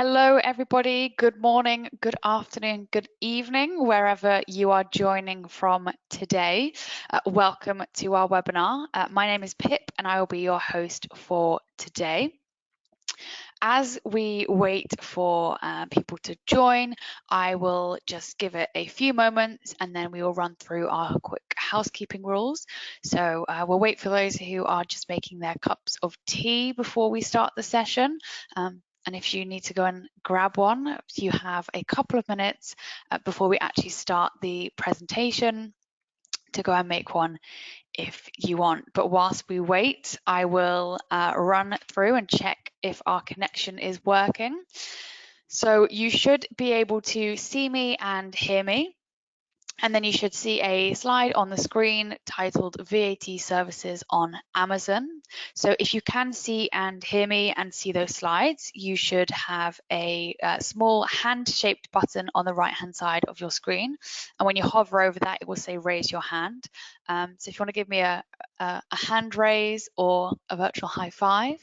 Hello, everybody. Good morning, good afternoon, good evening, wherever you are joining from today. Welcome to our webinar. My name is Pip, and I will be your host for today. As we wait for people to join, I will just give it a few moments and then we will run through our quick housekeeping rules. So we'll wait for those who are just making their cups of tea before we start the session. And if you need to go and grab one, you have a couple of minutes before we actually start the presentation to go and make one if you want. But whilst we wait, I will run through and check if our connection is working. So you should be able to see me and hear me. And then you should see a slide on the screen titled VAT Services on Amazon. So if you can see and hear me and see those slides, you should have a small hand-shaped button on the right-hand side of your screen. And when you hover over that, it will say raise your hand. So if you want to give me a hand raise or a virtual high five,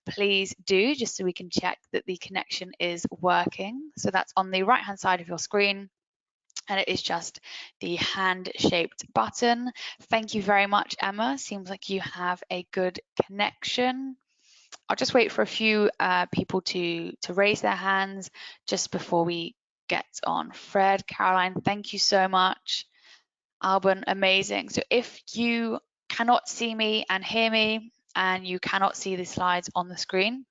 please do, just so we can check that the connection is working. So that's on the right-hand side of your screen. And it is just the hand-shaped button. Thank you very much, Emma. Seems like you have a good connection. I'll just wait for a few people to raise their hands just before we get on. Fred, Caroline, thank you so much. Alban, amazing. So if you cannot see me and hear me and you cannot see the slides on the screen,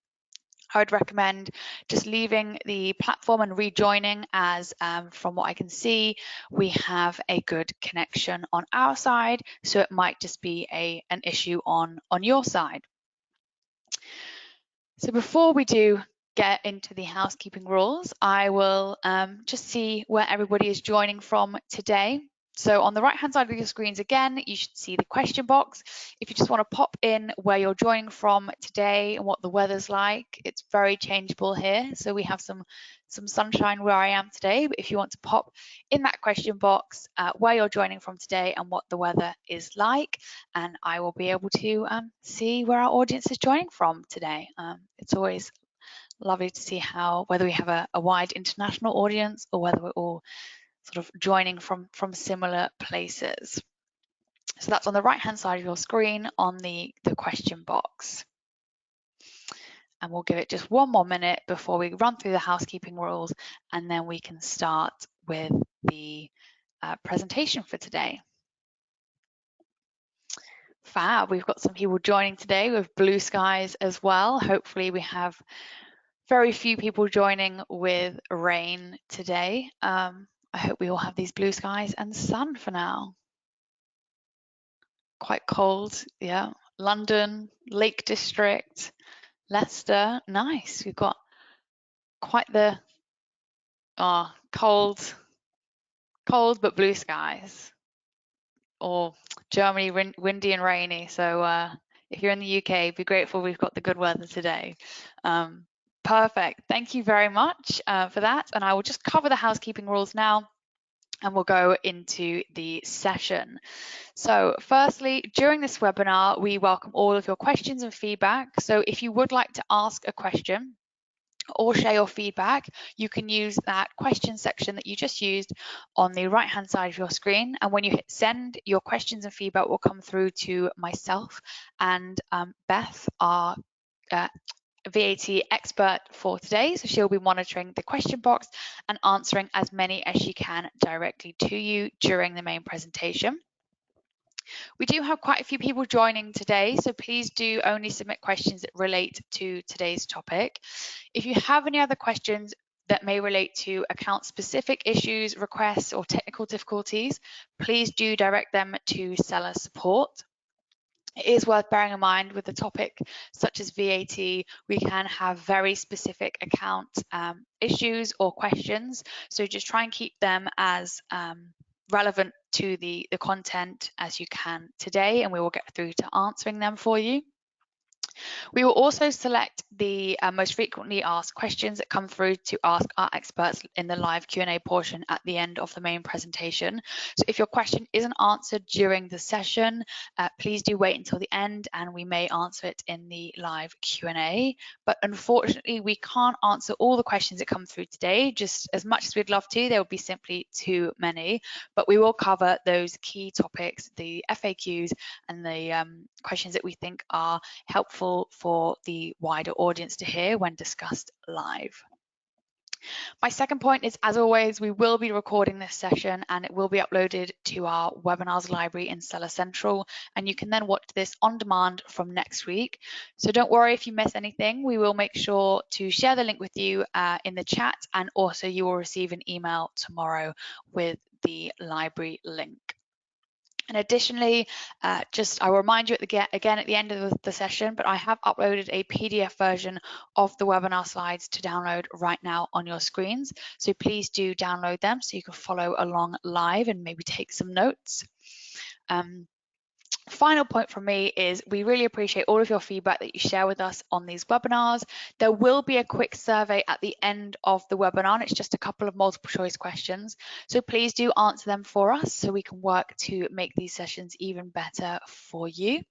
I would recommend just leaving the platform and rejoining, as from what I can see, we have a good connection on our side, so it might just be an issue on your side. So before we do get into the housekeeping rules, I will just see where everybody is joining from today. So on the right-hand side of your screens again, you should see the question box. If you just want to pop in where you're joining from today and what the weather's like, it's very changeable here. So we have some sunshine where I am today, but if you want to pop in that question box where you're joining from today and what the weather is like, and I will be able to see where our audience is joining from today. It's always lovely to see whether we have a wide international audience or whether we're all sort of joining from similar places. So that's on the right hand side of your screen on the question box. And we'll give it just one more minute before we run through the housekeeping rules, and then we can start with the presentation for today. Fab, we've got some people joining today with blue skies as well. Hopefully we have very few people joining with rain today. I hope we all have these blue skies and sun for now. Quite cold, yeah. London, Lake District, Leicester, nice. We've got quite the cold but blue skies. Or Germany, windy and rainy. So if you're in the UK, be grateful we've got the good weather today. Perfect. Thank you very much for that. And I will just cover the housekeeping rules now, and we'll go into the session. So firstly, during this webinar, we welcome all of your questions and feedback. So if you would like to ask a question or share your feedback, you can use that question section that you just used on the right hand side of your screen. And when you hit send, your questions and feedback will come through to myself and Beth, our VAT expert for today. So she'll be monitoring the question box and answering as many as she can directly to you during the main presentation. We do have quite a few people joining today, so please do only submit questions that relate to today's topic. If you have any other questions that may relate to account-specific issues, requests, or technical difficulties, please do direct them to seller support. It is worth bearing in mind with a topic such as VAT, we can have very specific account issues or questions, so just try and keep them as relevant to the content as you can today, and we will get through to answering them for you. We will also select the most frequently asked questions that come through to ask our experts in the live Q&A portion at the end of the main presentation. So if your question isn't answered during the session, please do wait until the end and we may answer it in the live Q&A. But unfortunately, we can't answer all the questions that come through today. Just as much as we'd love to, there will be simply too many. But we will cover those key topics, the FAQs and the questions that we think are helpful for the wider audience to hear when discussed live. My second point is, as always, we will be recording this session and it will be uploaded to our webinars library in Seller Central, and you can then watch this on demand from next week. So don't worry if you miss anything. We will make sure to share the link with you in the chat, and also you will receive an email tomorrow with the library link. And additionally, I will remind you again at the end of the session, but I have uploaded a PDF version of the webinar slides to download right now on your screens. So please do download them so you can follow along live and maybe take some notes. Final point from me is we really appreciate all of your feedback that you share with us on these webinars. There will be a quick survey at the end of the webinar, and it's just a couple of multiple choice questions. So please do answer them for us so we can work to make these sessions even better for you.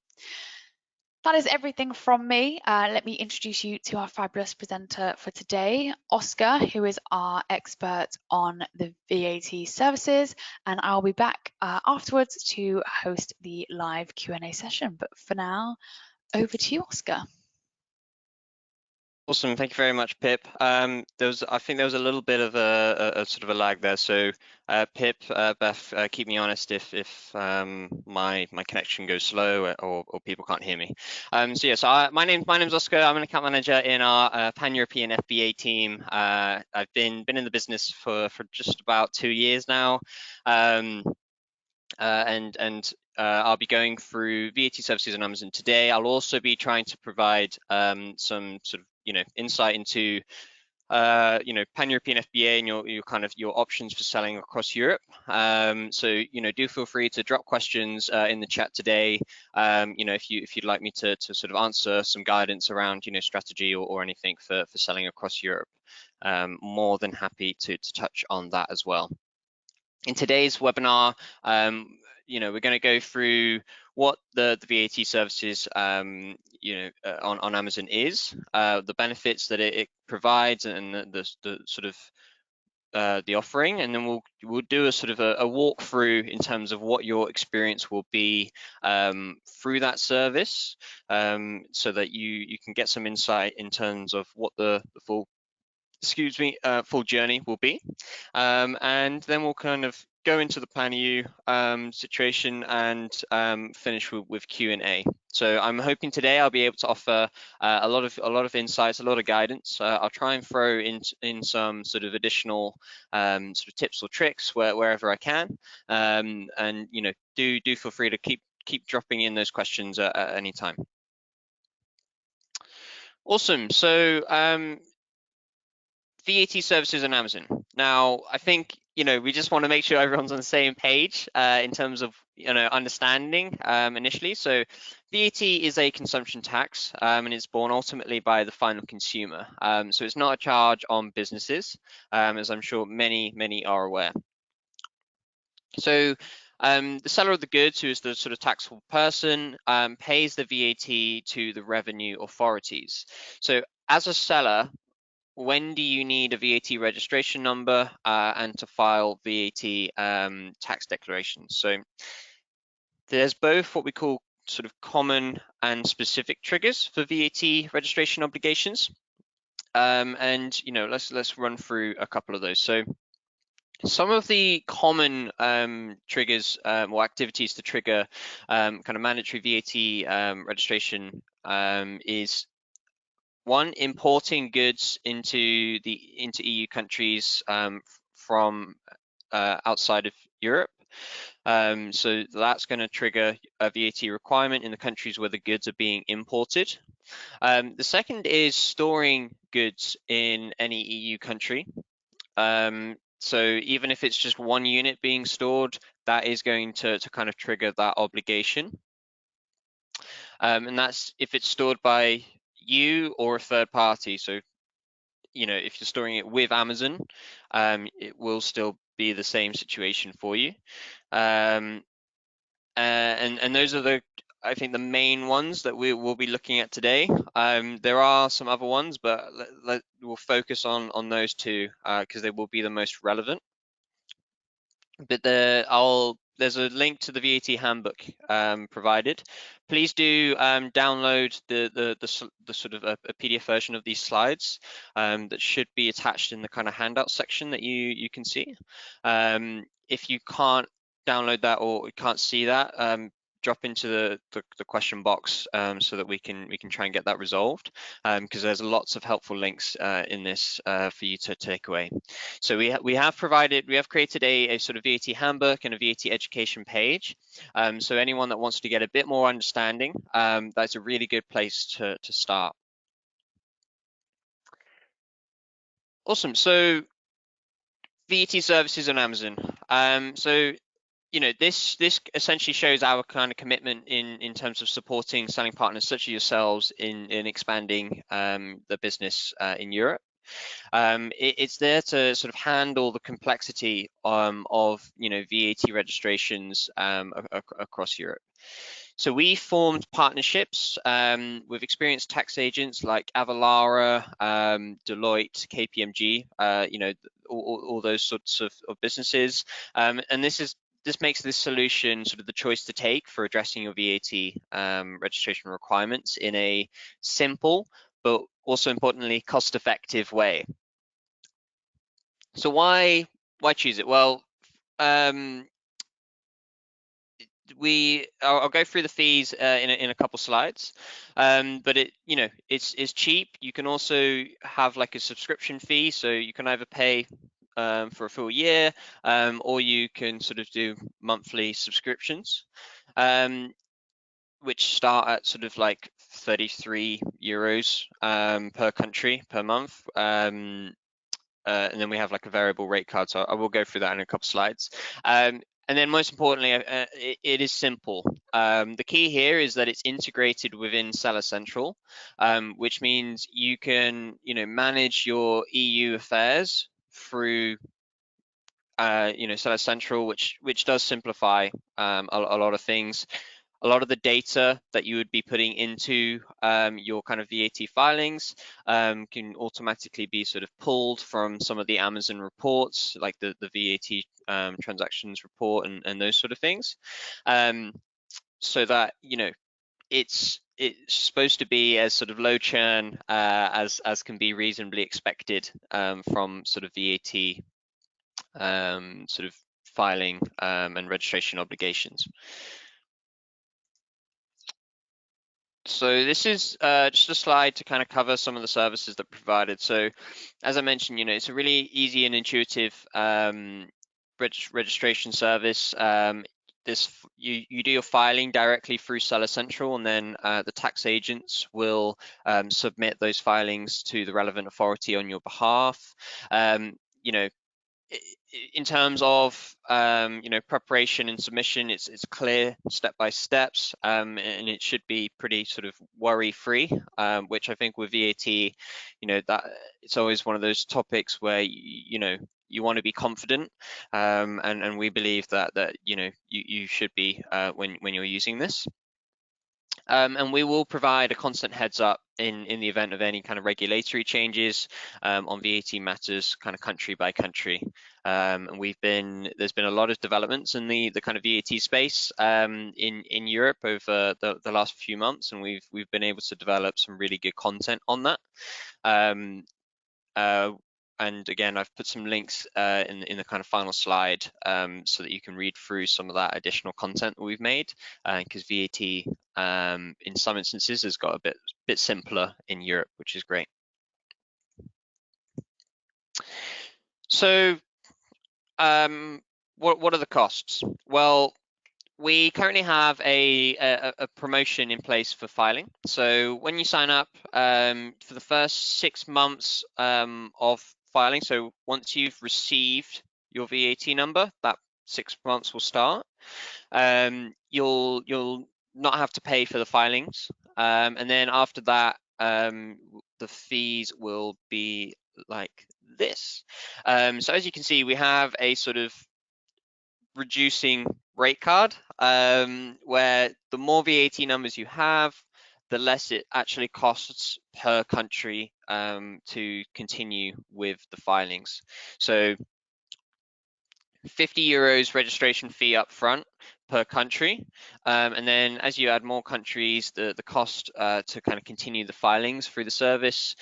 That is everything from me. Let me introduce you to our fabulous presenter for today, Oscar, who is our expert on the VAT services, and I'll be back afterwards to host the live Q&A session. But for now, over to you, Oscar. Awesome, thank you very much, Pip. I think there was a little bit of a sort of a lag there. So, Pip, Beth, keep me honest if my connection goes slow or people can't hear me. My name's Oscar. I'm an account manager in our Pan-European FBA team. I've been in the business for just about 2 years now. I'll be going through VAT services on Amazon today. I'll also be trying to provide some sort of insight into Pan-European FBA and your options for selling across Europe. So do feel free to drop questions in the chat today. If you'd like me to sort of answer some guidance around strategy or anything for selling across Europe, more than happy to touch on that as well. In today's webinar, we're going to go through what the VAT services, on Amazon is, the benefits that it provides, and the sort of the offering, and then we'll do a sort of a walkthrough in terms of what your experience will be through that service, so that you can get some insight in terms of what the full journey will be, and then we'll kind of go into the Plan EU situation and finish with Q&A. So I'm hoping today I'll be able to offer a lot of insights, a lot of guidance. I'll try and throw in some sort of additional sort of tips or tricks wherever I can, and do feel free to keep dropping in those questions at any time. Awesome. So VAT services on Amazon. Now, I think we just want to make sure everyone's on the same page in terms of understanding initially. So VAT is a consumption tax, and it's borne ultimately by the final consumer. So it's not a charge on businesses, as I'm sure many are aware. So the seller of the goods, who is the sort of taxable person, pays the VAT to the revenue authorities. So as a seller, when do you need a VAT registration number and to file VAT tax declarations? So there's both what we call sort of common and specific triggers for VAT registration obligations, and let's run through a couple of those. So some of the common triggers or activities to trigger kind of mandatory VAT registration is one, importing goods into EU countries from outside of Europe. So that's going to trigger a VAT requirement in the countries where the goods are being imported. The second is storing goods in any EU country. So even if it's just one unit being stored, that is going to kind of trigger that obligation. And that's if it's stored by you or a third party. So, if you're storing it with Amazon, it will still be the same situation for you. And those are I think the main ones that we will be looking at today. There are some other ones, but we'll focus on those two because they will be the most relevant. But there's a link to the VAT handbook provided. Please do download the sort of a PDF version of these slides that should be attached in the kind of handout section that you can see. If you can't download that or can't see that, drop into the question box so that we can try and get that resolved, because there's lots of helpful links in this for you to take away. So we have created a sort of VAT handbook and a VAT education page. So anyone that wants to get a bit more understanding, that's a really good place to start. Awesome. So VAT services on Amazon. So this essentially shows our kind of commitment in terms of supporting selling partners such as yourselves in expanding the business in Europe. It's there to sort of handle the complexity of VAT registrations across Europe. So we formed partnerships with experienced tax agents like Avalara, Deloitte, KPMG, all those sorts of businesses, and this makes this solution sort of the choice to take for addressing your VAT registration requirements in a simple but also importantly cost-effective way. So why choose it? Well, I'll go through the fees in a couple slides, but it's cheap. You can also have like a subscription fee, so you can either pay for a full year, or you can sort of do monthly subscriptions, which start at sort of like 33 euros per country per month. And then we have like a variable rate card, so I will go through that in a couple slides. And then most importantly, it is simple. The key here is that it's integrated within Seller Central, which means you can manage your EU affairs through Seller Central, which does simplify a lot of things. A lot of the data that you would be putting into your kind of VAT filings can automatically be sort of pulled from some of the Amazon reports, like the VAT transactions report and those sort of things, so that it's supposed to be as sort of low churn as can be reasonably expected from sort of VAT sort of filing and registration obligations. So this is just a slide to kind of cover some of the services that are provided. So as I mentioned, it's a really easy and intuitive registration service. You do your filing directly through Seller Central, and then the tax agents will submit those filings to the relevant authority on your behalf. In terms of preparation and submission, it's clear step by steps, and it should be pretty sort of worry free, which I think with VAT, that it's always one of those topics where you want to be confident, and we believe that you should be when you're using this. And we will provide a constant heads up in the event of any kind of regulatory changes on VAT matters, kind of country by country. And there's been a lot of developments in the kind of VAT space in Europe over the last few months, and we've been able to develop some really good content on that. And again, I've put some links in the kind of final slide so that you can read through some of that additional content that we've made, because VAT in some instances has got a bit simpler in Europe, which is great. So what are the costs? Well, we currently have a promotion in place for filing. So when you sign up for the first 6 months of filing, so once you've received your VAT number, that 6 months will start. You'll not have to pay for the filings, and then after that, the fees will be like this. So as you can see, we have a sort of reducing rate card, where the more VAT numbers you have, the less it actually costs per country to continue with the filings. So 50 euros registration fee up front per country, and then as you add more countries, the cost to kind of continue the filings through the service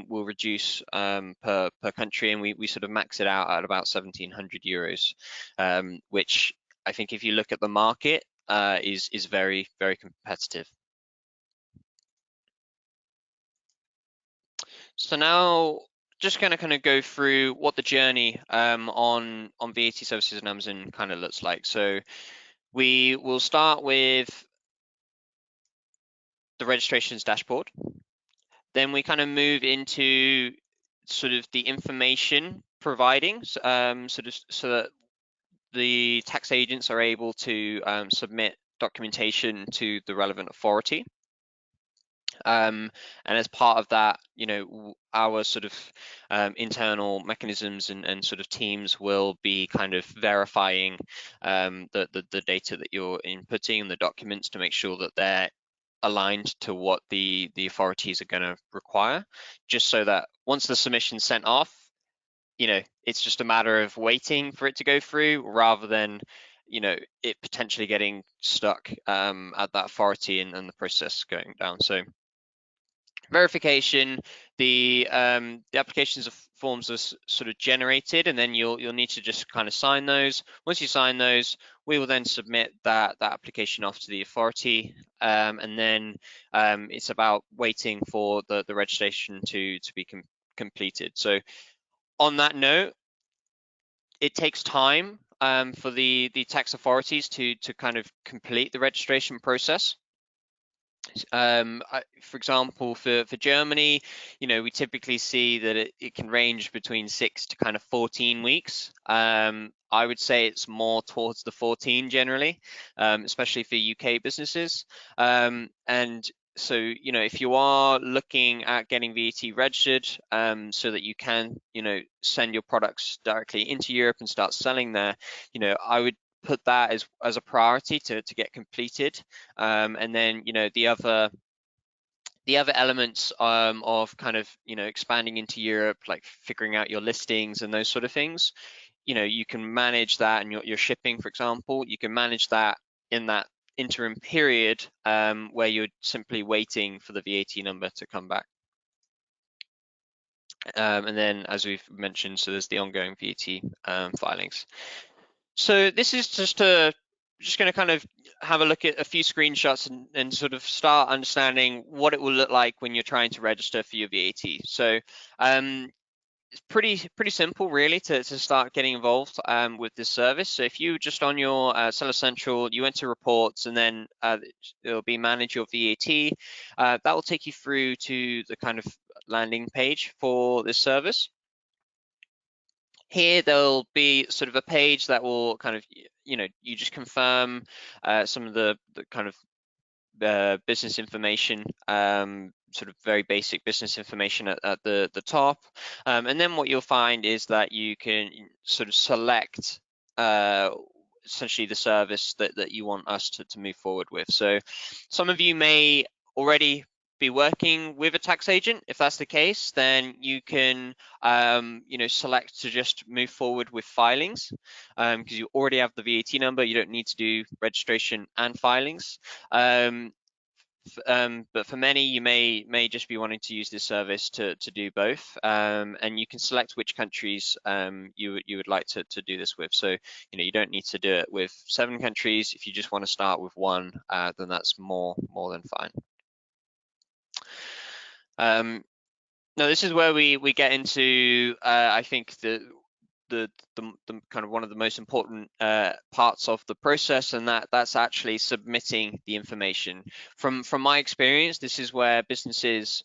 will reduce per country, and we sort of max it out at about 1700 euros, which I think if you look at the market is very, very competitive. So now just going to kind of go through what the journey on VAT services on Amazon kind of looks like. So we will start with the registrations dashboard. Then we kind of move into sort of the information providing, so that the tax agents are able to submit documentation to the relevant authority. And as part of that, our sort of internal mechanisms and sort of teams will be kind of verifying the data that you're inputting and the documents to make sure that they're aligned to what the authorities are going to require, just so that once the submission's sent off, it's just a matter of waiting for it to go through rather than it potentially getting stuck at that authority and the process going down. So verification, the applications of forms are sort of generated, and then you'll need to just kind of sign those. Once you sign those, we will then submit that application off to the authority, and then it's about waiting for the registration to be completed. So on that note, it takes time for the tax authorities to kind of complete the registration process. For example, for Germany, we typically see that it can range between 6 to kind of 14 weeks. I would say it's more towards the 14 generally, especially for UK businesses. And so, if you are looking at getting VAT registered, so that you can, send your products directly into Europe and start selling there, I would put that as a priority to get completed, and then the other elements of kind of expanding into Europe, like figuring out your listings and those sort of things, you can manage that, and your shipping, for example, you can manage that in that interim period where you're simply waiting for the VAT number to come back. And then, as we've mentioned, so there's the ongoing VAT filings. So this is just going to kind of have a look at a few screenshots and sort of start understanding what it will look like when you're trying to register for your VAT. So it's pretty simple, really, to start getting involved with this service. So if you just on your Seller Central, you enter reports, and then it'll be manage your VAT. That will take you through to the kind of landing page for this service. Here there'll be sort of a page that will kind of, you just confirm some of the kind of business information, sort of very basic business information at the top, and then what you'll find is that you can sort of select essentially the service that you want us to move forward with. So some of you may already be working with a tax agent. If that's the case, then you can select to just move forward with filings, because you already have the VAT number. You don't need to do registration and filings. But for many, you may just be wanting to use this service to do both, and you can select which countries you would like to do this with. So you don't need to do it with 7 countries. If you just want to start with one, then that's more than fine. Now this is where we get into I think the kind of one of the most important parts of the process, and that's actually submitting the information. From my experience, this is where businesses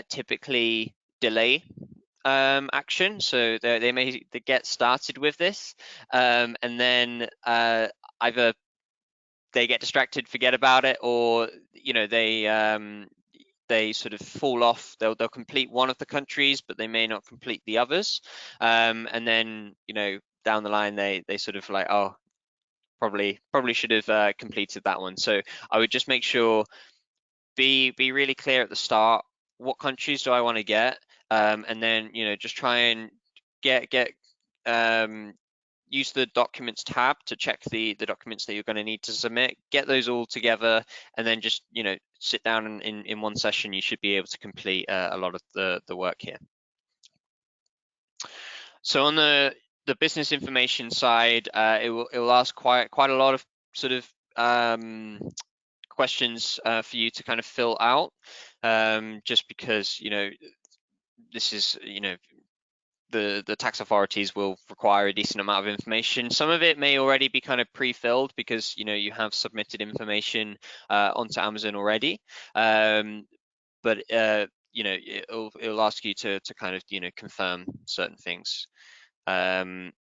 typically delay action. So they may get started with this, and then either they get distracted, forget about it, or they they sort of fall off. They'll complete one of the countries, but they may not complete the others. And then, you know, down the line, they sort of like, oh, probably should have completed that one. So I would just make sure, be really clear at the start. What countries do I want to get? And then, you know, just try and get use the documents tab to check the documents that you're going to need to submit, get those all together, and then just, you know, sit down in one session. You should be able to complete a lot of the work here. So on the business information side, it will ask quite a lot of sort of questions for you to kind of fill out, just because, you know, this is, you know, the tax authorities will require a decent amount of information. Some of it may already be kind of pre-filled because, you know, you have submitted information onto Amazon already, but you know, it'll ask you to kind of, you know, confirm certain things, and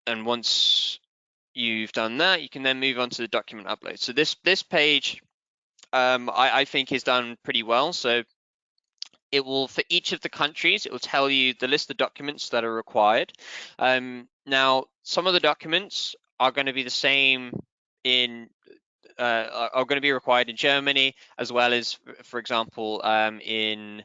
once you've done that, you can then move on to the document upload. So this page, I think, is done pretty well. So it will, for each of the countries, it will tell you the list of documents that are required. Now, some of the documents are going to be the same in are going to be required in Germany, as well as, for example, in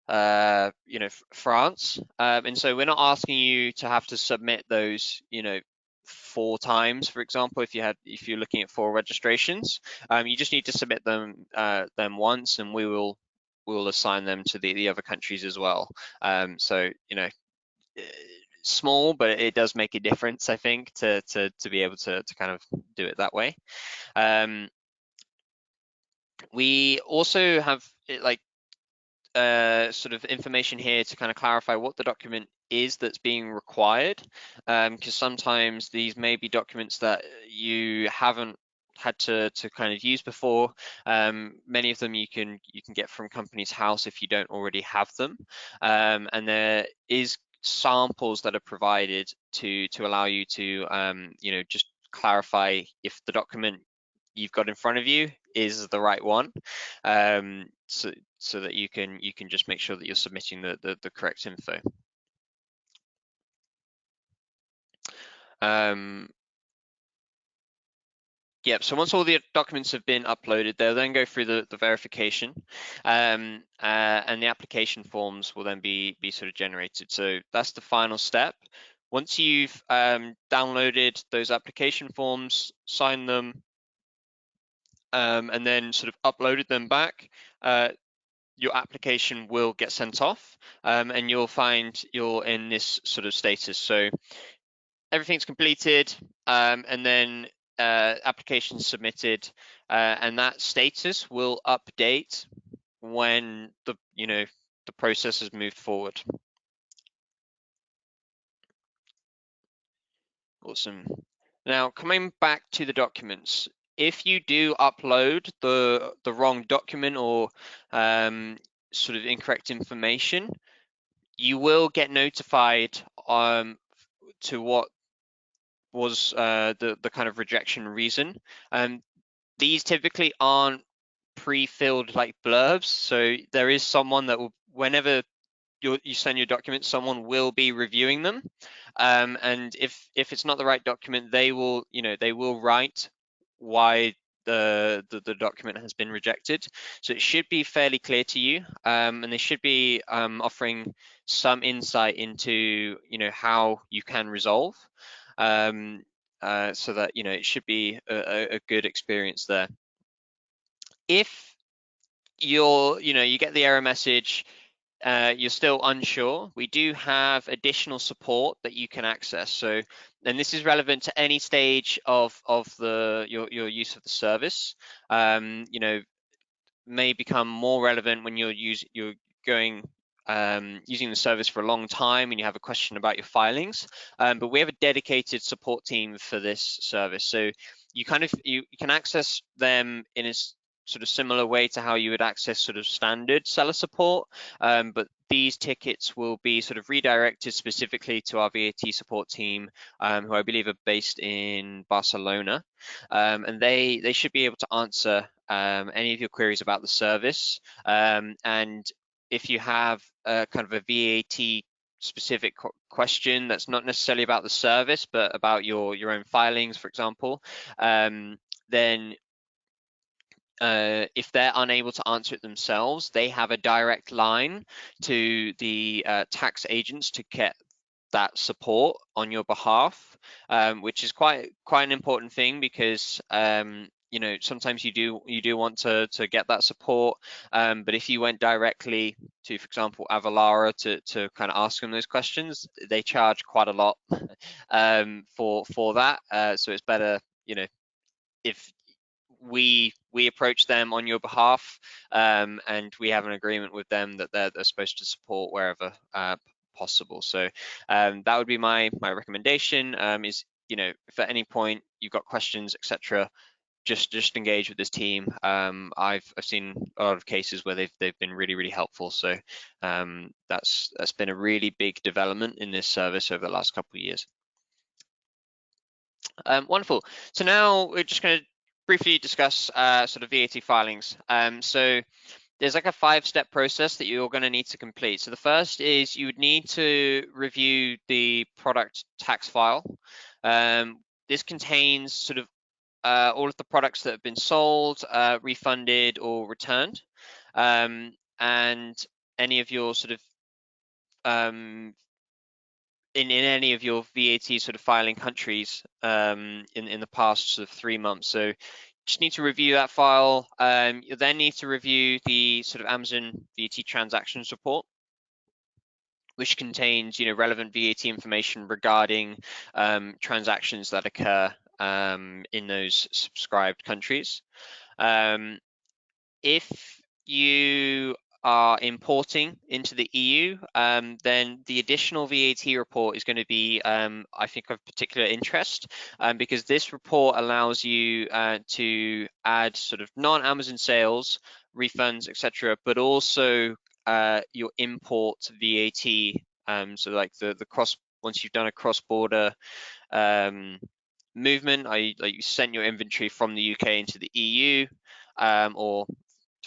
you know, France. And so we're not asking you to have to submit those, you know, 4 times, for example. If you're looking at 4 registrations, you just need to submit them once, and we will assign them to the other countries as well. So, you know, small, but it does make a difference, I think, to be able to kind of do it that way. We also have like sort of information here to kind of clarify what the document is that's being required, because sometimes these may be documents that you haven't had to kind of use before. Many of them you can get from Companies House if you don't already have them, and there is samples that are provided to allow you to you know, just clarify if the document you've got in front of you is the right one, so that you can just make sure that you're submitting the correct info. Yep, so once all the documents have been uploaded, they'll then go through the verification, and the application forms will then be sort of generated. So that's the final step. Once you've downloaded those application forms, signed them, and then sort of uploaded them back, your application will get sent off, and you'll find you're in this sort of status. So everything's completed, and then application submitted, and that status will update when the process has moved forward. Awesome. Now, coming back to the documents, if you do upload the wrong document or sort of incorrect information, you will get notified to what was the kind of rejection reason. These typically aren't pre-filled like blurbs, so there is someone that will, whenever you send your documents, someone will be reviewing them, and if it's not the right document, they will write why the document has been rejected. So it should be fairly clear to you, and they should be offering some insight into how you can resolve, so that it should be a good experience there. If you get the error message, you're still unsure, we do have additional support that you can access. So, and this is relevant to any stage of your use of the service. May become more relevant when you're using the service for a long time and you have a question about your filings. But we have a dedicated support team for this service, so you can access them in a sort of similar way to how you would access sort of standard seller support, but these tickets will be sort of redirected specifically to our VAT support team, who I believe are based in Barcelona, and they should be able to answer any of your queries about the service, and if you have a kind of a VAT specific question that's not necessarily about the service but about your own filings, for example, then if they're unable to answer it themselves, they have a direct line to the tax agents to get that support on your behalf, which is quite an important thing, because sometimes you do want to get that support, but if you went directly to, for example, Avalara to kind of ask them those questions, they charge quite a lot for that. So it's better, if we approach them on your behalf, and we have an agreement with them that they're supposed to support wherever possible. So that would be my recommendation, is if at any point you've got questions, etc., just engage with this team. I've seen a lot of cases where they've been really helpful. So that's been a really big development in this service over the last couple of years. Wonderful. So now we're just going to briefly discuss sort of VAT filings. So there's like a 5-step process that you're going to need to complete. So the first is you would need to review the product tax file. This contains sort of all of the products that have been sold, refunded, or returned, and any of your sort of in any of your VAT sort of filing countries in the past sort of 3 months. So just need to review that file. You then need to review the sort of Amazon VAT transactions report, which contains relevant VAT information regarding transactions that occur in those subscribed countries. If you are importing into the EU, then the additional VAT report is going to be, I think, of particular interest, because this report allows you to add sort of non-Amazon sales, refunds, etc., but also your import VAT. So like the once you've done a cross-border movement, like you sent your inventory from the UK into the EU, or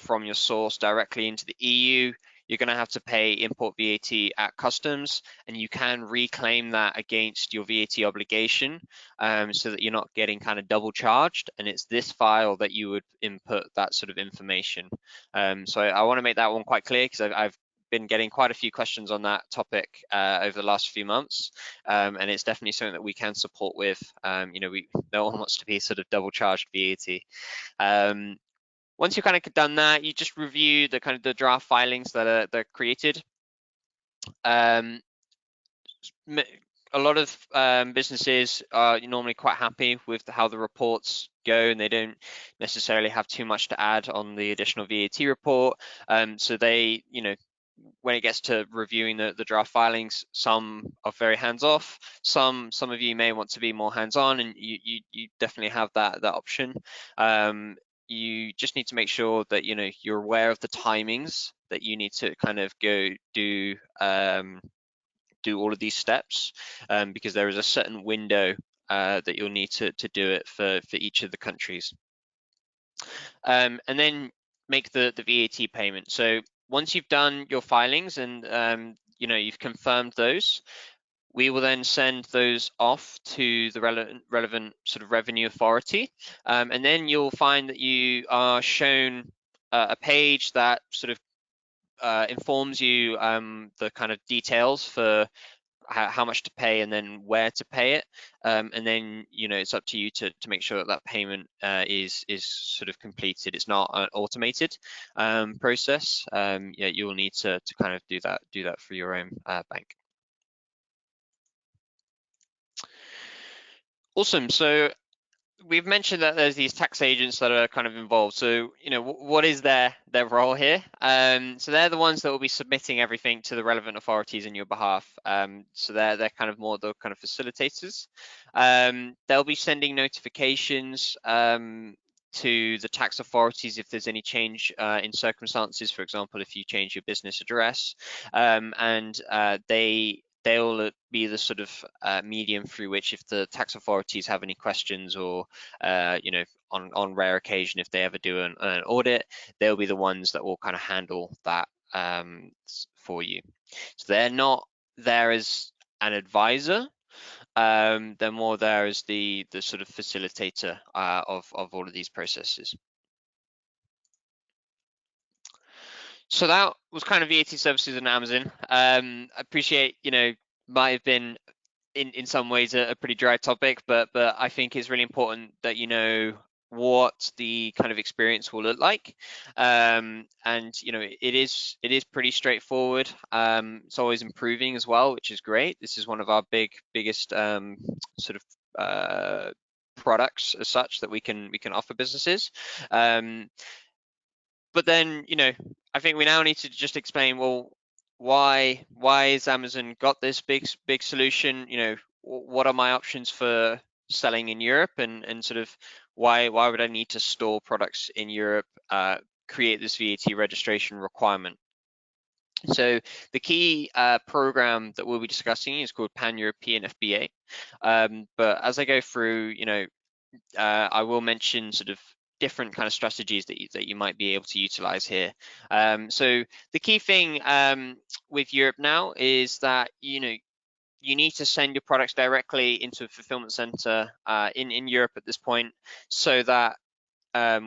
from your source directly into the EU, you're going to have to pay import VAT at customs, and you can reclaim that against your VAT obligation, so that you're not getting kind of double charged. And it's this file that you would input that sort of information. So I want to make that one quite clear, because I've been getting quite a few questions on that topic over the last few months, and it's definitely something that we can support with. No one wants to be sort of double charged VAT. Once you've kind of done that, you just review the kind of the draft filings that are created. A lot of businesses are normally quite happy with how the reports go, and they don't necessarily have too much to add on the additional VAT report. So they, when it gets to reviewing the draft filings, some are very hands-off. Some of you may want to be more hands-on, and you definitely have that option. You just need to make sure that you're aware of the timings that you need to kind of go do all of these steps, because there is a certain window that you'll need to do it for each of the countries, and then make the VAT payment. So once you've done your filings and you've confirmed those, we will then send those off to the relevant sort of revenue authority, and then you'll find that you are shown a page that sort of informs you the kind of details for how much to pay and then where to pay it, and then it's up to you to make sure that payment is sort of completed. It's not an automated process. You'll need to kind of do that for your own bank. Awesome. So we've mentioned that there's these tax agents that are kind of involved. So, what is their role here? So they're the ones that will be submitting everything to the relevant authorities in your behalf. So they're kind of more the kind of facilitators. They'll be sending notifications to the tax authorities if there's any change in circumstances. For example, if you change your business address, and they'll be the sort of medium through which, if the tax authorities have any questions or on rare occasion, if they ever do an audit, they'll be the ones that will kind of handle that for you. So they're not there as an advisor. They're more there as the sort of facilitator of all of these processes. So that was kind of VAT services and Amazon. I appreciate, might have been in some ways a pretty dry topic, but I think it's really important that you know what the kind of experience will look like. And it is pretty straightforward. It's always improving as well, which is great. This is one of our biggest sort of products as such that we can offer businesses. But then, I think we now need to just explain, well, why is Amazon got this big solution? What are my options for selling in Europe, and sort of why would I need to store products in Europe, create this VAT registration requirement? So the key program that we'll be discussing is called Pan-European FBA. But as I go through, I will mention sort of different kind of strategies that you might be able to utilize here. So the key thing with Europe now is that you need to send your products directly into a fulfillment center in Europe at this point, so that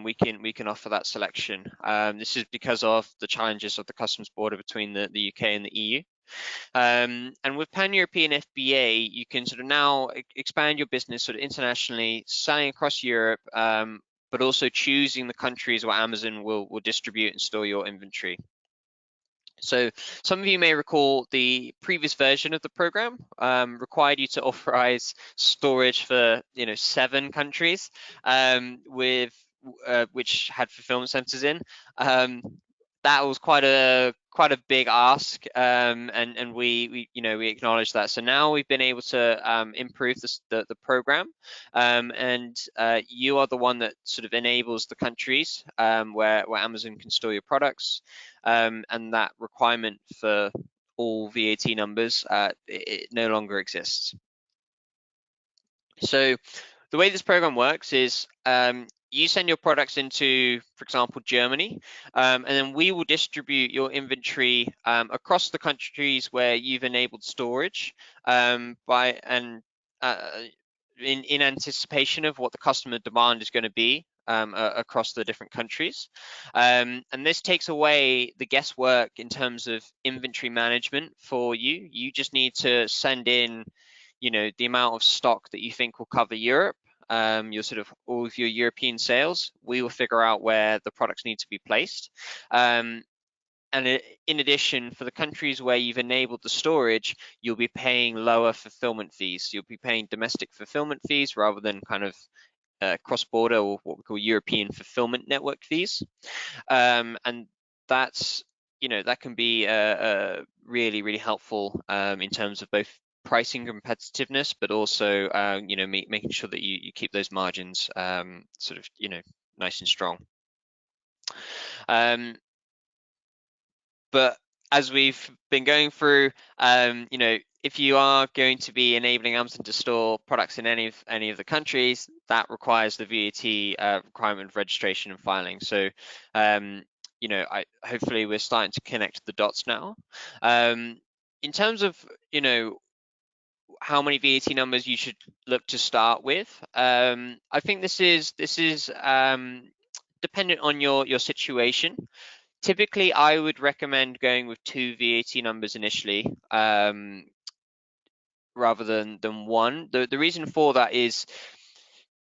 we can offer that selection. This is because of the challenges of the customs border between the UK and the EU. And with Pan-European FBA, you can sort of now expand your business sort of internationally, selling across Europe, but also choosing the countries where Amazon will distribute and store your inventory. So some of you may recall the previous version of the program required you to authorize storage for 7 countries with which had fulfillment centers in. That was quite a big ask, and we acknowledge that. So now we've been able to improve the program, and you are the one that sort of enables the countries where Amazon can store your products, and that requirement for all VAT numbers it no longer exists. So the way this program works is you send your products into, for example, Germany, and then we will distribute your inventory across the countries where you've enabled storage in anticipation of what the customer demand is going to be across the different countries. And this takes away the guesswork in terms of inventory management for you. You just need to send in the amount of stock that you think will cover Europe, your sort of all of your European sales. We will figure out where the products need to be placed. And in addition, for the countries where you've enabled the storage, you'll be paying lower fulfillment fees. You'll be paying domestic fulfillment fees rather than kind of cross-border, or what we call European fulfillment network fees. And that's that can be really, really helpful in terms of both pricing competitiveness, but also making sure that you keep those margins sort of nice and strong. But as we've been going through, if you are going to be enabling Amazon to store products in any of the countries, that requires the VAT requirement of registration and filing. So hopefully we're starting to connect the dots now. In terms of how many VAT numbers you should look to start with, I think this is dependent on your situation. Typically, I would recommend going with 2 VAT numbers initially, rather than 1. The reason for that is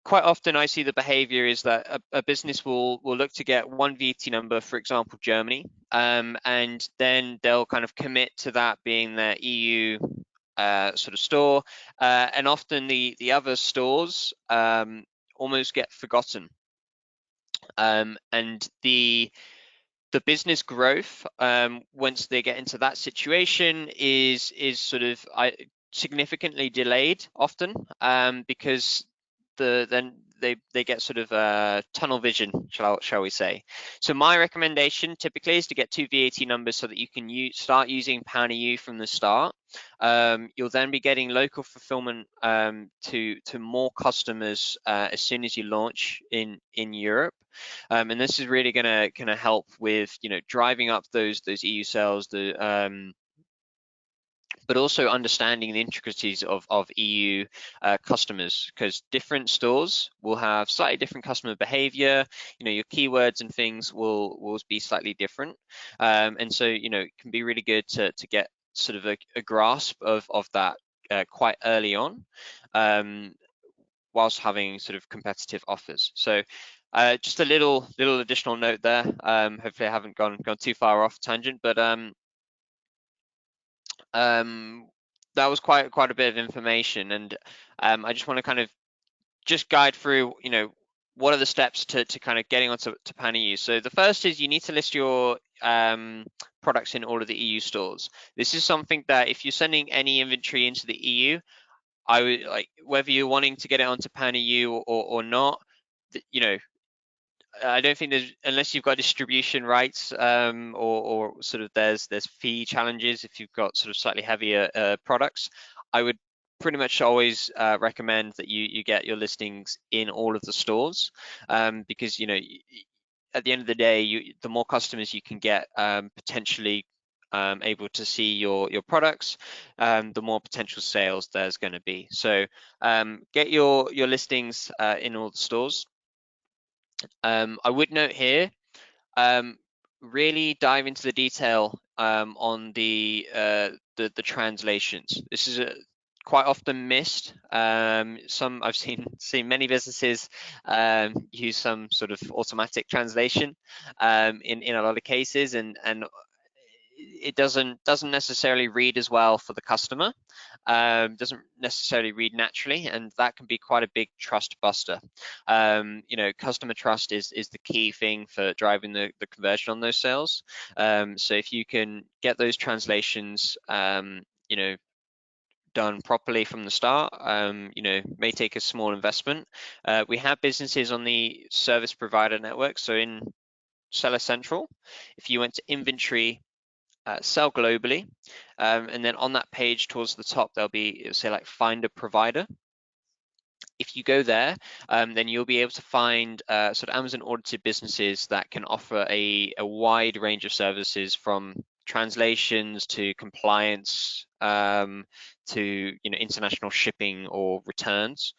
quite often I see the behavior is that a business will look to get 1 VAT number, for example, Germany, and then they'll kind of commit to that being their EU sort of store, and often the other stores almost get forgotten, and the business growth once they get into that situation is sort of significantly delayed often, because then they get sort of tunnel vision, shall we say. So my recommendation typically is to get two VAT numbers so that you can start using Pound EU from the start. You'll then be getting local fulfillment to more customers as soon as you launch in Europe. And this is really gonna help with driving up those EU sales, but also understanding the intricacies of EU customers, because different stores will have slightly different customer behavior. Your keywords and things will be slightly different, and so it can be really good to get sort of a grasp of that quite early on, whilst having sort of competitive offers. So just a little additional note there. Hopefully I haven't gone too far off tangent, but that was quite a bit of information, and I just want to kind of just guide through, what are the steps to kind of getting onto Pan EU. So the first is you need to list your products in all of the EU stores. This is something that if you're sending any inventory into the EU, I would like, whether you're wanting to get it onto Pan EU or not, I don't think there's, unless you've got distribution rights, or sort of there's fee challenges if you've got sort of slightly heavier products. I would pretty much always recommend that you get your listings in all of the stores, because at the end of the day, the more customers you can get potentially able to see your products, the more potential sales there's going to be. So get your listings in all the stores. I would note here, really dive into the detail on the translations. This is quite often missed. I've seen many businesses use some sort of automatic translation in a lot of cases, and it doesn't necessarily read as well for the customer, doesn't necessarily read naturally, and that can be quite a big trust buster. Customer trust is the key thing for driving the conversion on those sales. So if you can get those translations done properly from the start, may take a small investment. We have businesses on the service provider network. So in Seller Central, if you went to inventory, sell globally, and then on that page towards the top, it'll say like find a provider. If you go there, then you'll be able to find sort of Amazon audited businesses that can offer a wide range of services, from translations to compliance, to international shipping or returns.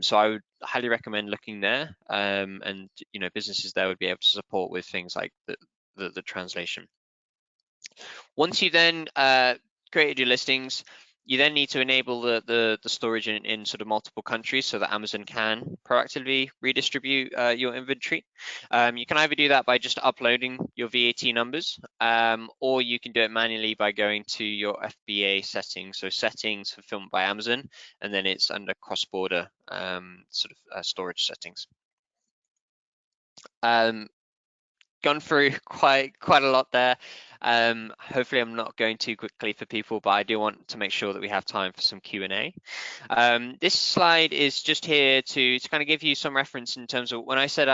So I would highly recommend looking there, and businesses there would be able to support with things like the translation. Once you then created your listings, you then need to enable the storage in sort of multiple countries so that Amazon can proactively redistribute your inventory. You can either do that by just uploading your VAT numbers, or you can do it manually by going to your FBA settings. So settings, fulfillment by Amazon, and then it's under cross-border storage settings. Gone through quite a lot there. Hopefully I'm not going too quickly for people, but I do want to make sure that we have time for some Q&A. This slide is just here to kind of give you some reference in terms of when I said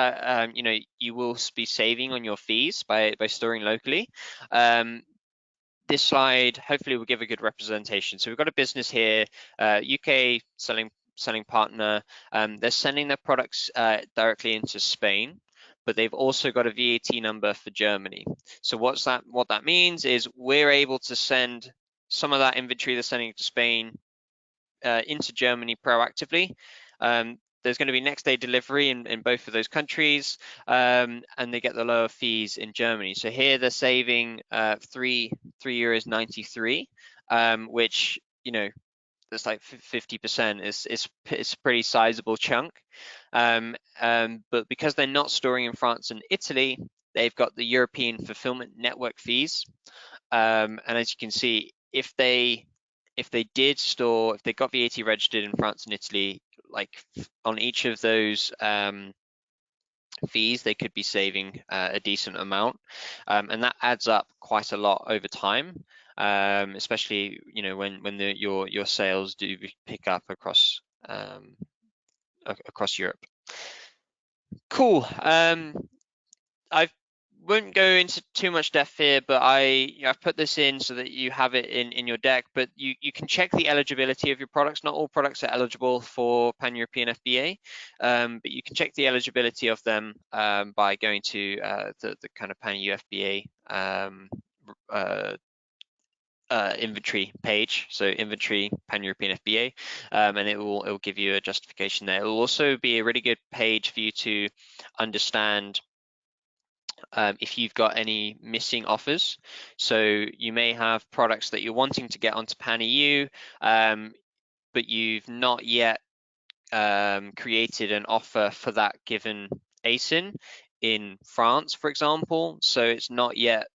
you will be saving on your fees by storing locally. This slide hopefully will give a good representation. So we've got a business here, UK selling partner. They're sending their products directly into Spain, but they've also got a VAT number for Germany. So what that means is we're able to send some of that inventory they're sending to Spain into Germany proactively. There's going to be next day delivery in both of those countries, and they get the lower fees in Germany. So here they're saving €3.93, which that's like 50%. It's a pretty sizable chunk. But because they're not storing in France and Italy, they've got the European fulfillment network fees. And as you can see, if they got VAT registered in France and Italy, like on each of those fees, they could be saving a decent amount, and that adds up quite a lot over time, especially when your sales do pick up across Europe. Cool. I won't go into too much depth here, but I've put this in so that you have it in your deck. But you can check the eligibility of your products. Not all products are eligible for Pan-European FBA, but you can check the eligibility of them by going to the kind of Pan-EU FBA inventory page, so inventory Pan-European FBA, and it will give you a justification there. It will also be a really good page for you to understand if you've got any missing offers. So you may have products that you're wanting to get onto Pan EU, but you've not yet created an offer for that given ASIN in France, for example. So it's not yet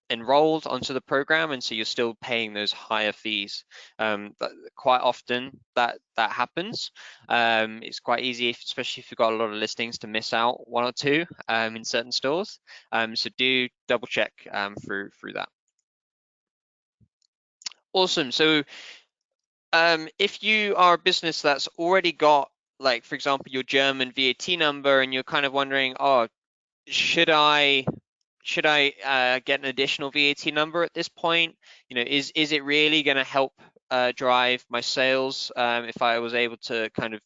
enrolled onto the program, and so you're still paying those higher fees. But quite often that happens. It's quite easy, especially if you've got a lot of listings, to miss out one or two in certain stores. So do double check through that. Awesome. So if you are a business that's already got, like, for example, your German VAT number, and you're kind of wondering, oh, should I get an additional VAT number at this point? You know, is it really going to help drive my sales if I was able to kind of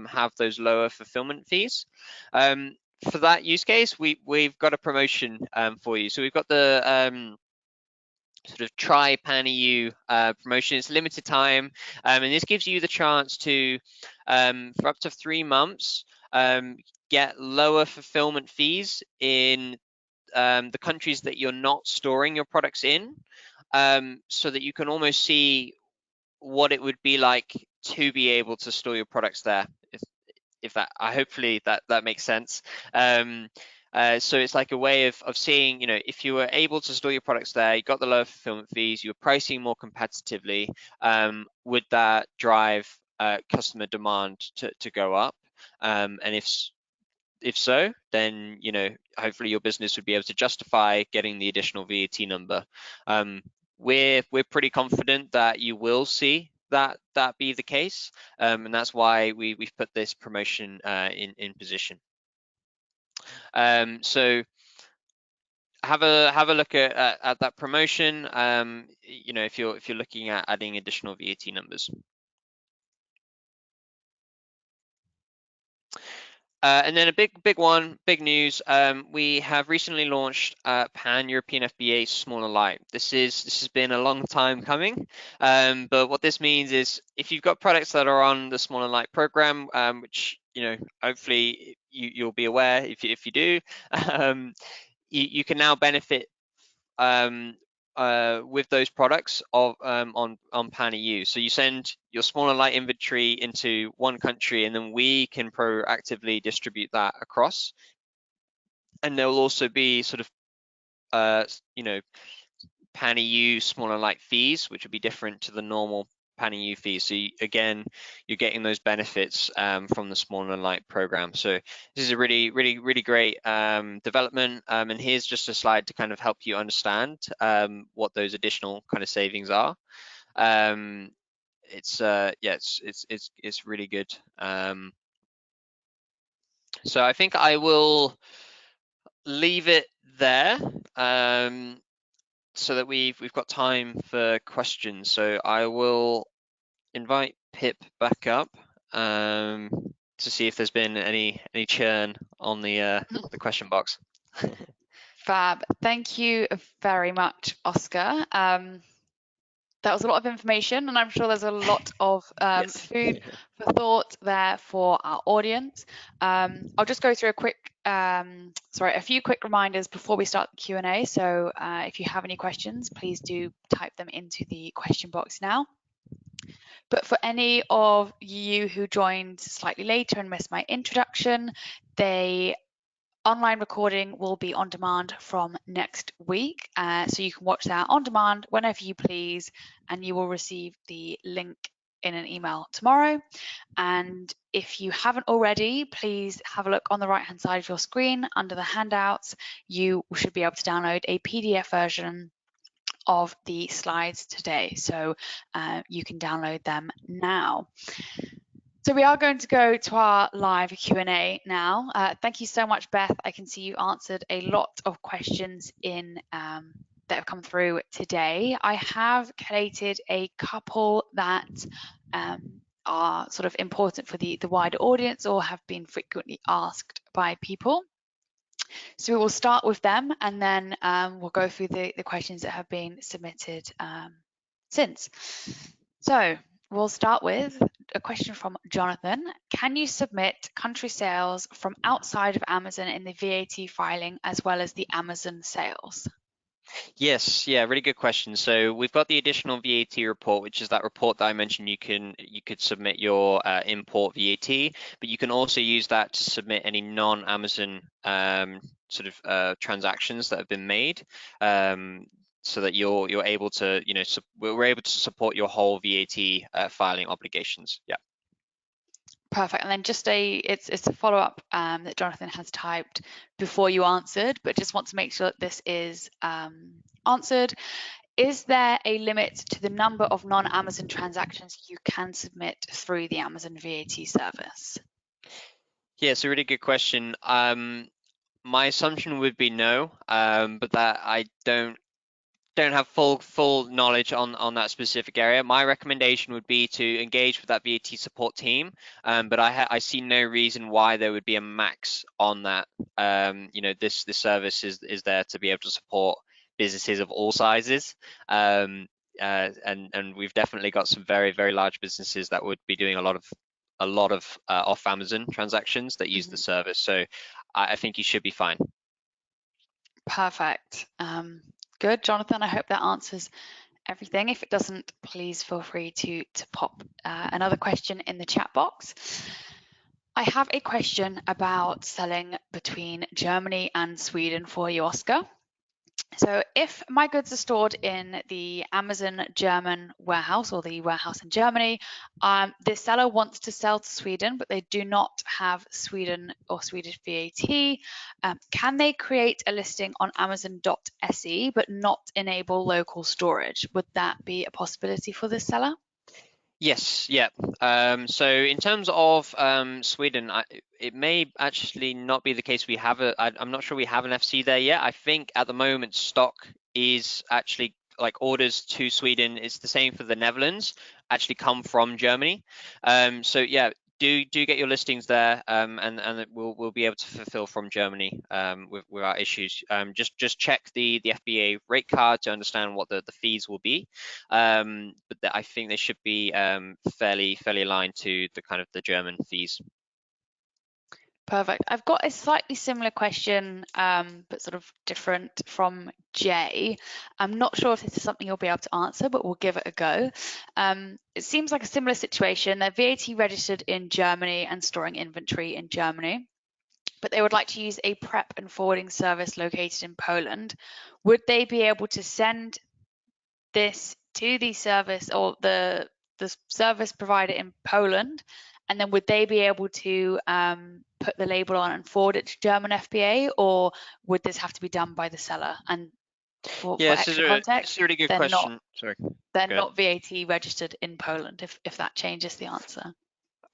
have those lower fulfillment fees? For that use case, we've got a promotion for you. So we've got the sort of try Pan EU promotion. It's limited time, and this gives you the chance to, for up to 3 months, get lower fulfillment fees in the countries that you're not storing your products in, so that you can almost see what it would be like to be able to store your products there. If that, hopefully that makes sense. So it's like a way of seeing, you know, if you were able to store your products there, you got the lower fulfillment fees, you were pricing more competitively, would that drive customer demand to go up? And if so, then, you know, hopefully your business would be able to justify getting the additional VAT number. We're pretty confident that you will see that be the case, and that's why we've put this promotion in position. So have a look at that promotion. You know, if you're looking at adding additional VAT numbers. And then a big news. We have recently launched Pan-European FBA Smaller Light. This has been a long time coming, but what this means is if you've got products that are on the Smaller Light program, which, you know, hopefully you'll be aware if you do, you can now benefit with those products of on Pan EU. So you send your Smaller Light inventory into one country, and then we can proactively distribute that across. And there will also be sort of you know, Pan EU Smaller Light fees, which would be different to the normal Pan EU fees. So again, you're getting those benefits from the Smaller Light program. So this is a really great development. And here's just a slide to kind of help you understand what those additional kind of savings are. It's really good. So I think I will leave it there. So that we've got time for questions. So I will invite Pip back up to see if there's been any churn on the question box. Fab. Thank you very much, Oscar. That was a lot of information, and I'm sure there's a lot of Yes. food for thought there for our audience. I'll just go through a few quick reminders before we start the Q&A. So if you have any questions, please do type them into the question box now. But for any of you who joined slightly later and missed my introduction, the online recording will be on demand from next week. So you can watch that on demand whenever you please, and you will receive the link in an email tomorrow. And if you haven't already, please have a look on the right hand side of your screen under the handouts. You should be able to download a PDF version of the slides today, so you can download them now. So we are going to go to our live Q&A now. Thank you so much, Beth. I can see you answered a lot of questions in that have come through today. I have collated a couple that are sort of important for the wider audience or have been frequently asked by people. So we will start with them, and then we'll go through the questions that have been submitted since. So we'll start with a question from Jonathan. Can you submit country sales from outside of Amazon in the VAT filing as well as the Amazon sales? Yes, yeah, really good question. So we've got the additional VAT report, which is that report that I mentioned you could submit your import VAT, but you can also use that to submit any non-Amazon sort of transactions that have been made, so that you're able to, we're able to support your whole VAT filing obligations. Yeah. Perfect. And then just it's a follow-up that Jonathan has typed before you answered, but just want to make sure that this is answered. Is there a limit to the number of non-Amazon transactions you can submit through the Amazon VAT service? Yeah, it's a really good question. My assumption would be no, but that I don't have full knowledge on that specific area. My recommendation would be to engage with that VAT support team, but I see no reason why there would be a max on that. This service is there to be able to support businesses of all sizes, and we've definitely got some very large businesses that would be doing a lot of off Amazon transactions that use the service. So I think you should be fine. Perfect. Good, Jonathan. I hope that answers everything. If it doesn't, please feel free to pop another question in the chat box. I have a question about selling between Germany and Sweden for you, Oscar. So if my goods are stored in the Amazon German warehouse or the warehouse in Germany, the seller wants to sell to Sweden, but they do not have Sweden or Swedish VAT. Can they create a listing on Amazon.se but not enable local storage? Would that be a possibility for the seller? Yes, yeah. So in terms of Sweden, it may actually not be the case. I'm not sure we have an FC there yet. I think at the moment stock is actually like orders to Sweden. It's the same for the Netherlands. Actually come from Germany. So yeah, do get your listings there, and we'll be able to fulfill from Germany without issues. Just check the FBA rate card to understand what the fees will be. But I think they should be fairly aligned to the kind of the German fees. Perfect. I've got a slightly similar question, but sort of different from Jay. I'm not sure if this is something you'll be able to answer, but we'll give it a go. It seems like a similar situation. They're VAT registered in Germany and storing inventory in Germany, but they would like to use a prep and forwarding service located in Poland. Would they be able to send this to the service or the service provider in Poland, and then would they be able to put the label on and forward it to German FBA, or would this have to be done by the seller? And for Yeah, extra it's context, a really good they're not question. Sorry. they're Go ahead. not VAT registered in Poland. If that changes the answer.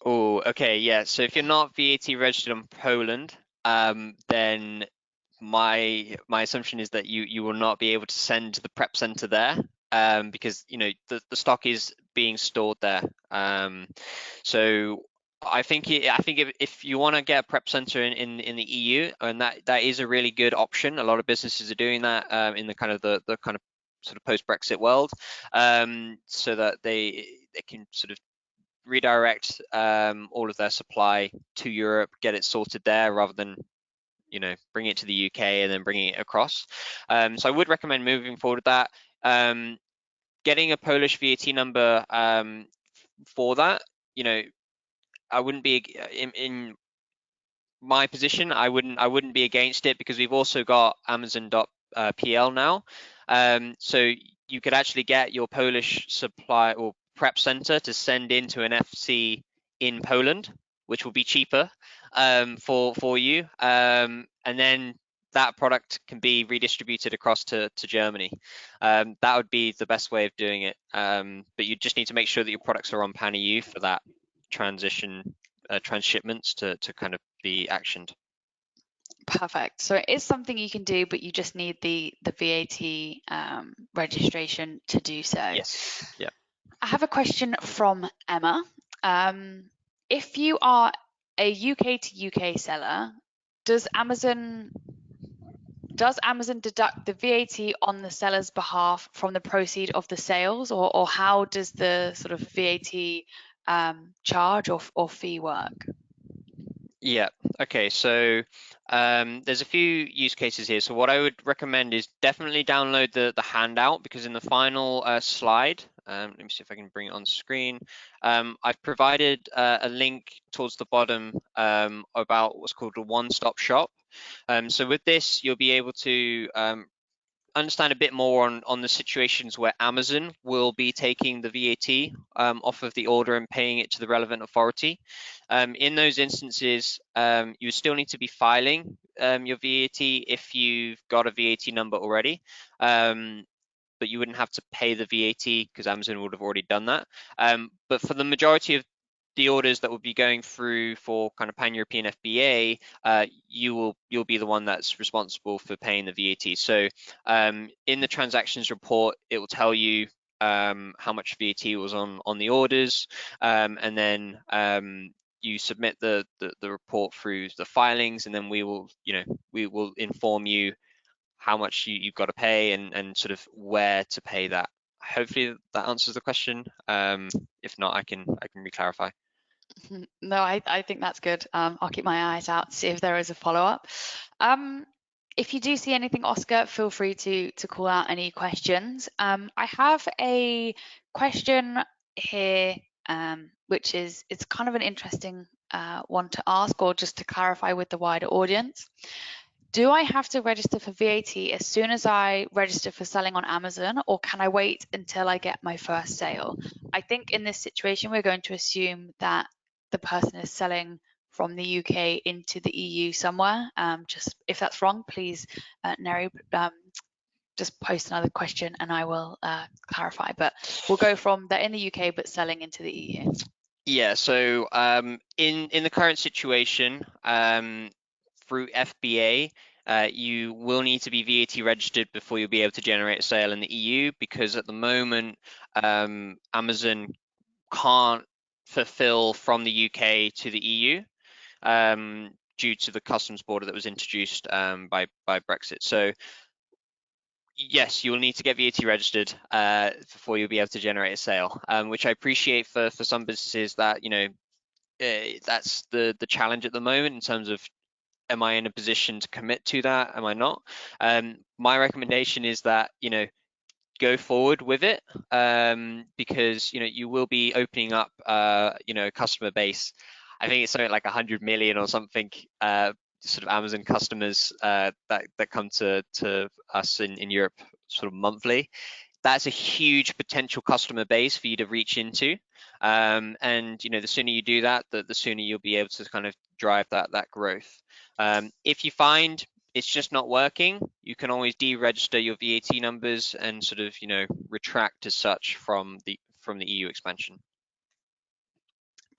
Oh, okay, yeah. So if you're not VAT registered in Poland, then my assumption is that you will not be able to send to the prep center there, because the stock is being stored there. So I think if you want to get a prep center in the EU, and that is a really good option. A lot of businesses are doing that in the kind of sort of post-Brexit world, so that they can sort of redirect all of their supply to Europe, get it sorted there rather than bring it to the UK and then bringing it across. So I would recommend moving forward with that. Getting a Polish VAT number for that, I wouldn't be in my position. I wouldn't be against it, because we've also got Amazon.pl now. So you could actually get your Polish supply or prep center to send into an FC in Poland, which will be cheaper for you, and then that product can be redistributed across to Germany. That would be the best way of doing it, but you just need to make sure that your products are on Pan EU for that. transshipments to kind of be actioned. Perfect. So it is something you can do, but you just need the VAT registration to do so. Yes. Yeah. I have a question from Emma. If you are a UK to UK seller, does Amazon deduct the VAT on the seller's behalf from the proceed of the sales, or how does the sort of VAT charge or fee work? Yeah. Okay. So there's a few use cases here. So what I would recommend is definitely download the handout, because in the final slide, let me see if I can bring it on screen. I've provided a link towards the bottom about what's called a one-stop shop. So with this, you'll be able to understand a bit more on the situations where Amazon will be taking the VAT off of the order and paying it to the relevant authority. In those instances, you still need to be filing your VAT if you've got a VAT number already. But you wouldn't have to pay the VAT because Amazon would have already done that. But for the majority of the orders that will be going through for kind of pan-European FBA, you'll be the one that's responsible for paying the VAT. So in the transactions report, it will tell you how much VAT was on the orders, and then you submit the report through the filings, and then we will inform you how much you've got to pay and sort of where to pay that. Hopefully that answers the question. If not, I can re-clarify. No, I think that's good. I'll keep my eyes out to see if there is a follow-up. If you do see anything, Oscar, feel free to call out any questions. I have a question here, which is it's kind of an interesting one to ask, or just to clarify with the wider audience. Do I have to register for VAT as soon as I register for selling on Amazon, or can I wait until I get my first sale? I think in this situation, we're going to assume that the person is selling from the UK into the EU somewhere. Just if that's wrong, please, Neri, just post another question and I will clarify. But we'll go from they're in the UK but selling into the EU. Yeah, so in the current situation, through FBA, you will need to be VAT registered before you'll be able to generate a sale in the EU, because at the moment, Amazon can't fulfill from the UK to the EU due to the customs border that was introduced by Brexit. So yes, you will need to get VAT registered before you'll be able to generate a sale, which I appreciate for some businesses that, that's the challenge at the moment in terms of, am I in a position to commit to that? Am I not? My recommendation is that, go forward with it, because, you will be opening up, a customer base. I think it's something like 100 million or something, sort of Amazon customers that come to us in Europe sort of monthly. That's a huge potential customer base for you to reach into, and the sooner you do that, the sooner you'll be able to kind of drive that growth. If you find it's just not working, you can always deregister your VAT numbers and sort of retract as such from the EU expansion.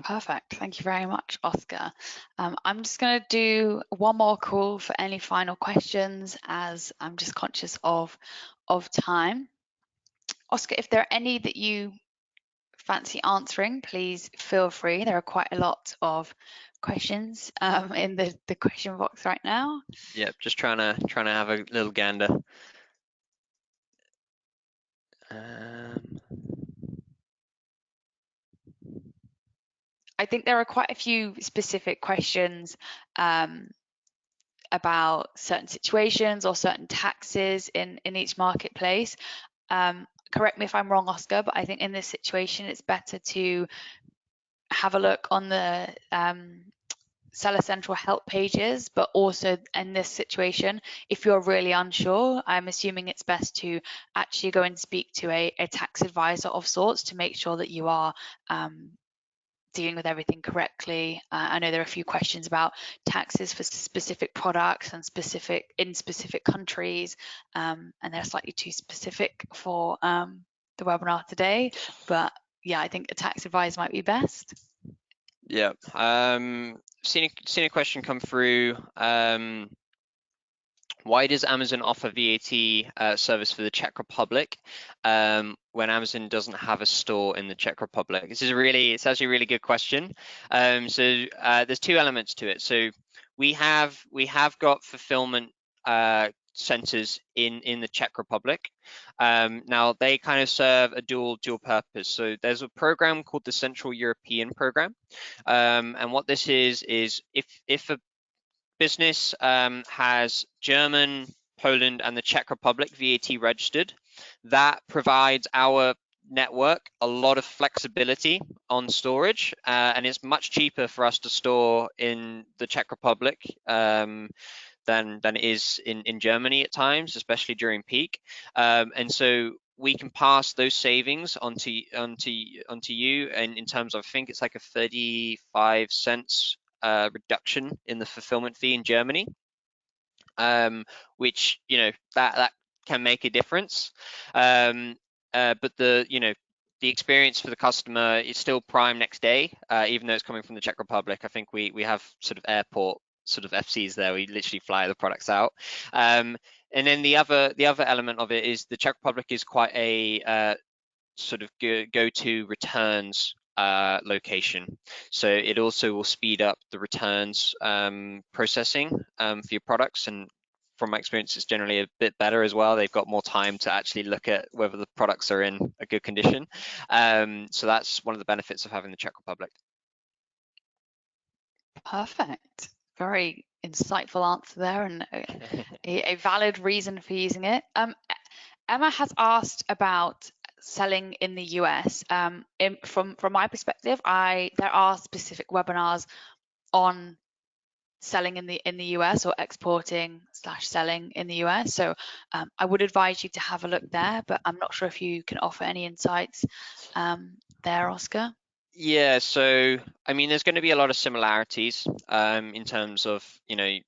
Perfect. Thank you very much, Oscar. I'm just going to do one more call for any final questions, as I'm just conscious of time. Oscar, if there are any that you fancy answering, please feel free. There are quite a lot of questions in the question box right now. Yep, just trying to have a little gander. I think there are quite a few specific questions about certain situations or certain taxes in each marketplace. Correct me if I'm wrong, Oscar, but I think in this situation it's better to have a look on the Seller Central help pages, but also in this situation, if you're really unsure, I'm assuming it's best to actually go and speak to a tax advisor of sorts to make sure that you are dealing with everything correctly. I know there are a few questions about taxes for specific products and in specific countries, and they're slightly too specific for the webinar today. But yeah, I think a tax advisor might be best. Yeah. Seen a question come through. Why does Amazon offer VAT service for the Czech Republic when Amazon doesn't have a store in the Czech Republic? It's actually a really good question. There's two elements to it. So we have got fulfillment centers in the Czech Republic. Now they kind of serve a dual purpose. So there's a program called the Central European Program, and what this is if a business has German, Poland, and the Czech Republic VAT registered. That provides our network a lot of flexibility on storage, and it's much cheaper for us to store in the Czech Republic than it is in Germany at times, especially during peak. And so we can pass those savings onto you, and in terms of, I think it's like a 35 cents reduction in the fulfillment fee in Germany, which that can make a difference. But the experience for the customer is still prime next day, even though it's coming from the Czech Republic. I think we have sort of airport sort of FCs there. We literally fly the products out. And then the other element of it is the Czech Republic is quite a sort of go-to returns location. So it also will speed up the returns processing for your products. And from my experience, it's generally a bit better as well. They've got more time to actually look at whether the products are in a good condition. So that's one of the benefits of having the Czech Republic. Perfect. Very insightful answer there, and a valid reason for using it. Emma has asked about selling in the US. From my perspective, there are specific webinars on selling in the US, or exporting / selling in the US. So I would advise you to have a look there, but I'm not sure if you can offer any insights there, Oscar. Yeah, so I mean, there's going to be a lot of similarities in terms of the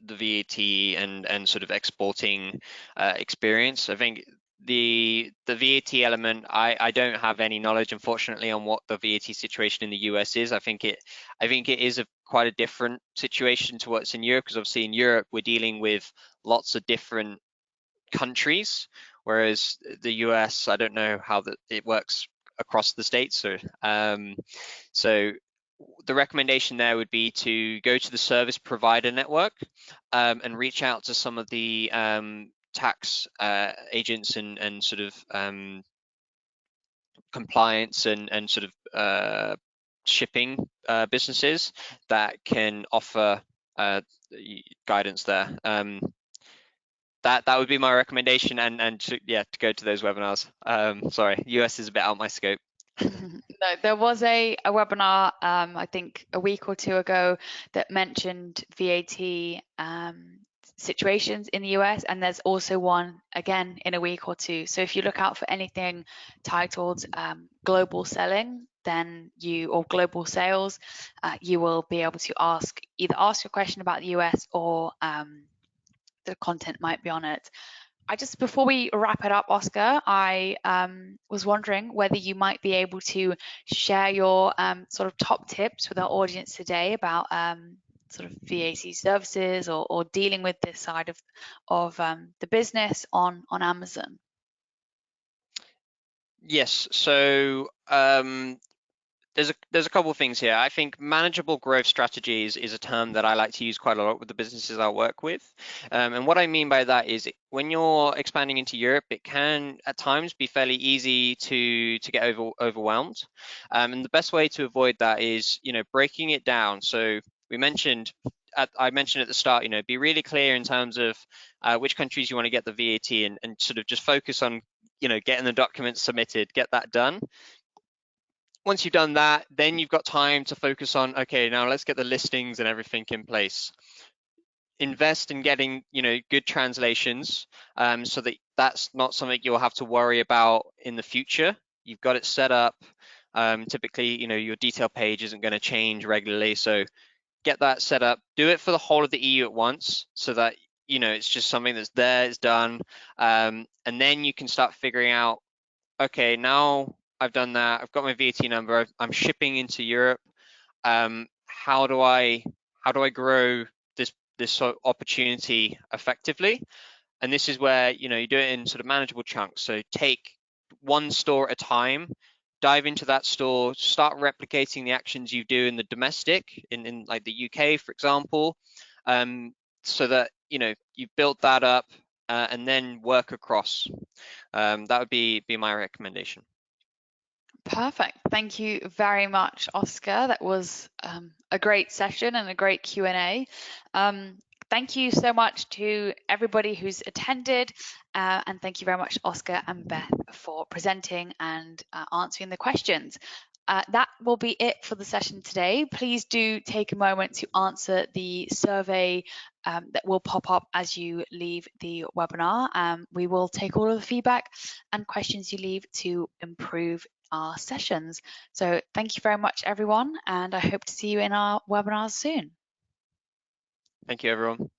VAT and sort of exporting experience. I think the VAT element, I don't have any knowledge, unfortunately, on what the VAT situation in the US is. I think it is quite a different situation to what's in Europe, because obviously in Europe we're dealing with lots of different countries, whereas the US, I don't know how it works across the states. So the recommendation there would be to go to the service provider network and reach out to some of the tax agents and sort of compliance and sort of shipping businesses that can offer guidance there. That would be my recommendation, and to go to those webinars. Sorry, US is a bit out of my scope. No, there was a webinar, I think a week or two ago, that mentioned VAT situations in the US, and there's also one again in a week or two. So if you look out for anything titled global selling, or global sales, you will be able to either ask your question about the US, or the content might be on it. Before we wrap it up, Oscar, I was wondering whether you might be able to share your sort of top tips with our audience today about sort of VAT services, or dealing with this side of the business on Amazon. Yes, so there's a couple of things here. I think manageable growth strategies is a term that I like to use quite a lot with the businesses I work with. And what I mean by that is, when you're expanding into Europe, it can at times be fairly easy to get overwhelmed. And the best way to avoid that is, breaking it down. So I mentioned at the start, be really clear in terms of which countries you want to get the VAT, and sort of just focus on, getting the documents submitted, get that done. Once you've done that, then you've got time to focus on, okay, now let's get the listings and everything in place. Invest in getting, good translations, so that that's not something you'll have to worry about in the future. You've got it set up. Typically, your detail page isn't going to change regularly, so get that set up. Do it for the whole of the EU at once, so that it's just something that's there, it's done, and then you can start figuring out, okay, now I've done that, I've got my VAT number, I'm shipping into Europe. how do I grow this sort of opportunity effectively? And this is where you do it in sort of manageable chunks. So take one store at a time, dive into that store, start replicating the actions you do in the domestic, in like the UK, for example, so that you've built that up, and then work across. That would be my recommendation. Perfect. Thank you very much, Oscar. That was a great session and a great Q&A. Thank you so much to everybody who's attended, and thank you very much, Oscar and Beth, for presenting and answering the questions. That will be it for the session today. Please do take a moment to answer the survey that will pop up as you leave the webinar. We will take all of the feedback and questions you leave to improve our sessions. So thank you very much, everyone, and I hope to see you in our webinars soon. Thank you, everyone.